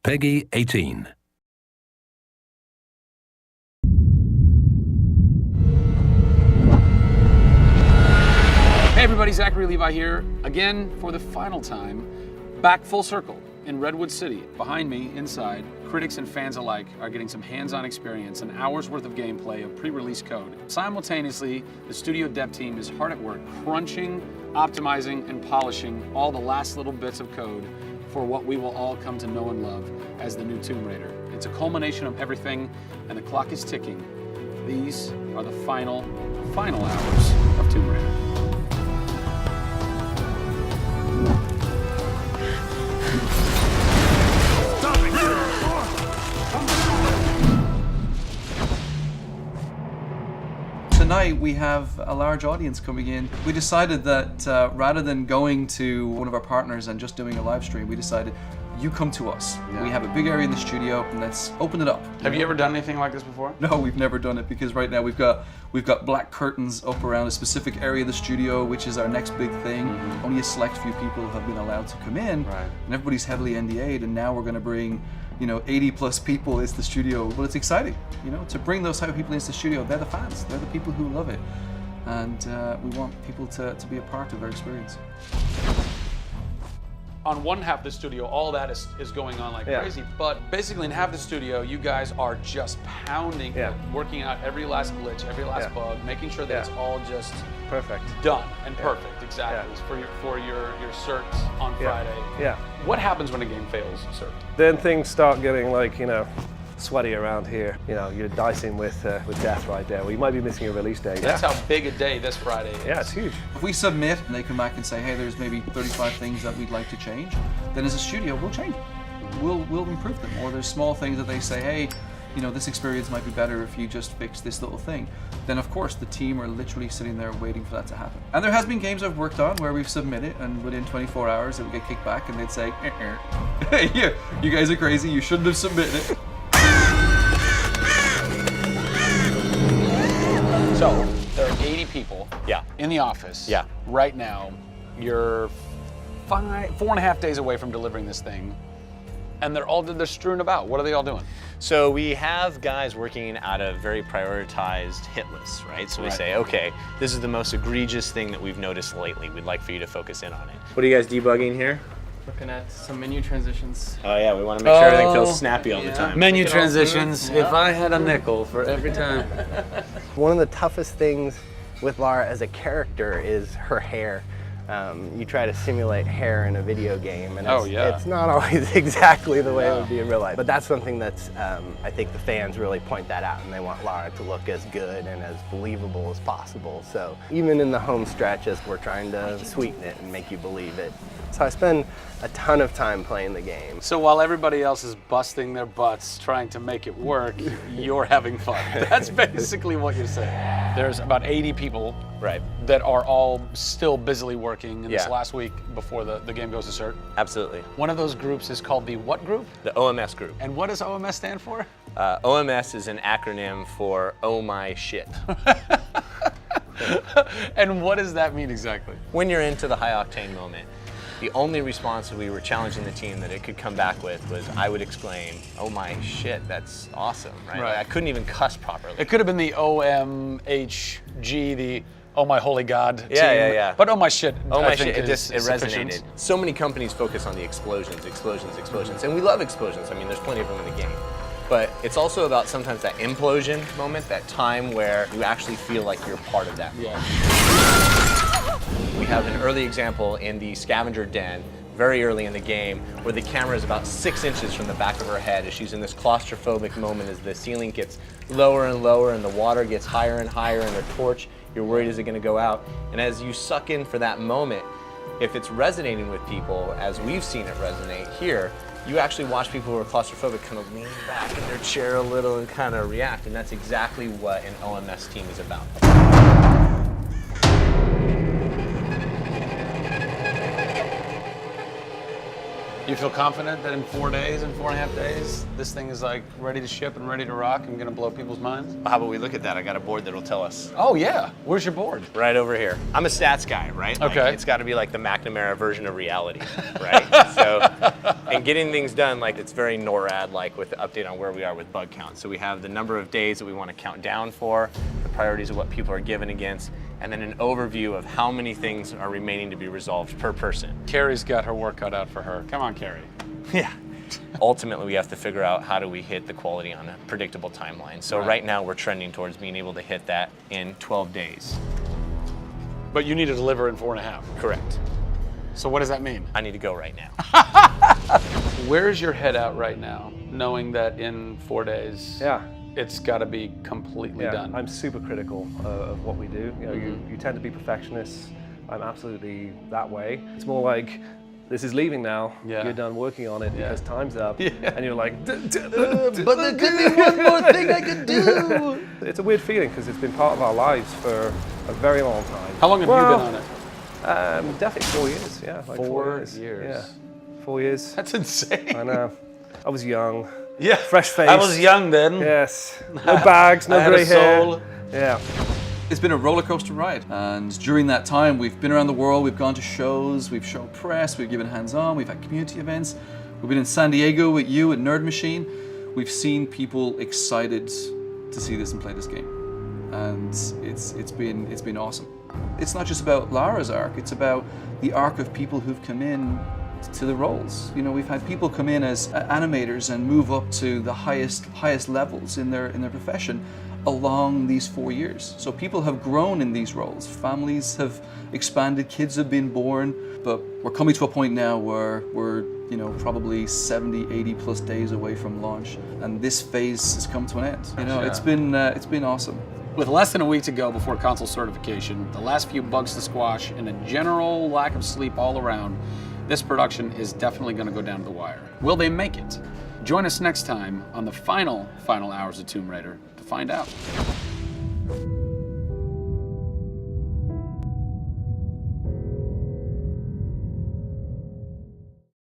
Peggy 18. Hey everybody, Zachary Levi here, again for the final time, back full circle in Redwood City. Behind me, inside, critics and fans alike are getting some hands-on experience, an hour's worth of gameplay of pre-release code. Simultaneously, the studio dev team is hard at work crunching, optimizing, and polishing all the last little bits of code for what we will all come to know and love as the new Tomb Raider. It's a culmination of everything, and the clock is ticking. These are the final hours of Tomb Raider. Tonight we have a large audience coming in. We decided that rather than going to one of our partners and just doing a live stream, we decided you come to us. Yeah. We have a big area in the studio and let's open it up. Have you ever done anything like this before? No, we've never done it because right now we've got black curtains up around a specific area of the studio, which is our next big thing. Mm-hmm. Only a select few people have been allowed to come in, Right. and everybody's heavily NDA'd. And now we're going to bring, 80 plus people into the studio. Well, it's exciting, to bring those type of people into the studio. They're the fans. They're the people who love it, and we want people to be a part of their experience. On one half of the studio, all that is going on like crazy, but basically in half the studio, you guys are just pounding, working out every last glitch, every last bug, making sure that it's all just perfect, done and perfect, exactly, for your cert on Friday. Yeah. What happens when a game fails, cert? Then things start getting sweaty around here. You're dicing with death right there. Well, you might be missing a release date. That's how big a day this Friday is. Yeah, it's huge. If we submit and they come back and say, hey, there's maybe 35 things that we'd like to change, then as a studio, we'll change them. We'll improve them. Or there's small things that they say, hey, this experience might be better if you just fix this little thing. Then of course the team are literally sitting there waiting for that to happen. And there has been games I've worked on where we've submitted and within 24 hours it would get kicked back and they'd say, hey, you guys are crazy, you shouldn't have submitted it. So, there are 80 people in the office right now. You're 4.5 days away from delivering this thing, and they're strewn about. What are they all doing? So we have guys working out a very prioritized hit list, right? So we say, okay, this is the most egregious thing that we've noticed lately. We'd like for you to focus in on it. What are you guys debugging here? Looking at some menu transitions. Oh yeah, we want to make sure everything feels snappy all the time. Menu transitions. If I had a nickel for every time. One of the toughest things with Lara as a character is her hair. You try to simulate hair in a video game, and it's not always exactly the way it would be in real life. But that's something that's, I think the fans really point that out, and they want Lara to look as good and as believable as possible. So even in the home stretches, we're trying to sweeten it and make you believe it. So I spend a ton of time playing the game. So while everybody else is busting their butts trying to make it work, you're having fun. That's basically what you're saying. There's about 80 people that are all still busily working in this last week before the game goes to cert. Absolutely. One of those groups is called the what group? The OMS group. And what does OMS stand for? OMS is an acronym for Oh My Shit. And what does that mean exactly? When you're into the high octane moment, the only response that we were challenging the team that it could come back with was, I would exclaim, oh my shit, that's awesome, right? Like, I couldn't even cuss properly. It could have been the OMHG, the oh my holy God team. Yeah. But oh my shit, oh my I think shit, it resonated. sufficient. So many companies focus on the explosions, and we love explosions. I mean, there's plenty of them in the game. But it's also about sometimes that implosion moment, that time where you actually feel like you're part of that. We have an early example in the scavenger den, very early in the game, where the camera is about 6 inches from the back of her head as she's in this claustrophobic moment as the ceiling gets lower and lower and the water gets higher and higher and the torch, you're worried, is it going to go out? And as you suck in for that moment, if it's resonating with people, as we've seen it resonate here, you actually watch people who are claustrophobic kind of lean back in their chair a little and kind of react, and that's exactly what an OMS team is about. You feel confident that in 4 days, in 4.5 days, this thing is like ready to ship and ready to rock and gonna blow people's minds? How about we look at that? I got a board that'll tell us. Oh yeah, where's your board? Right over here. I'm a stats guy, right? Okay. It's got to be like the McNamara version of reality, right? So And getting things done, like it's very NORAD-like with the update on where we are with bug count. So we have the number of days that we want to count down for, the priorities of what people are given against, and then an overview of how many things are remaining to be resolved per person. Carrie's got her work cut out for her. Come on, Carrie. Yeah. Ultimately, we have to figure out how do we hit the quality on a predictable timeline. So right now, we're trending towards being able to hit that in 12 days. But you need to deliver in 4.5. Correct. So what does that mean? I need to go right now. Where's your head at right now, knowing that in 4 days, Yeah. it's got to be completely done? I'm super critical of what we do. You know, you tend to be perfectionists. I'm absolutely that way. It's more like, this is leaving now. Yeah. You're done working on it because time's up. And you're like, But there could be one more thing I could do. It's a weird feeling because it's been part of our lives for a very long time. How long have you been on it? Definitely 4 years, yeah. Like 4 years. years. Yeah, 4 years. That's insane. I know. I was young. Yeah. Fresh face. I was young then. Yes. No bags, no I had grey a hair. soul. Yeah. It's been a roller coaster ride, and during that time we've been around the world, we've gone to shows, we've shown press, we've given hands-on, we've had community events, we've been in San Diego with you at Nerd Machine. We've seen people excited to see this and play this game, and it's been awesome. It's not just about Lara's arc, it's about the arc of people who've come in to the roles. You know, we've had people come in as animators and move up to the highest levels in their profession along these 4 years. So people have grown in these roles, families have expanded, kids have been born, but we're coming to a point now where we're, you know, probably 70, 80 plus days away from launch, and this phase has come to an end. You know, it's been awesome. With less than a week to go before console certification, the last few bugs to squash, and a general lack of sleep all around, this production is definitely going to go down to the wire. Will they make it? Join us next time on the final hours of Tomb Raider to find out.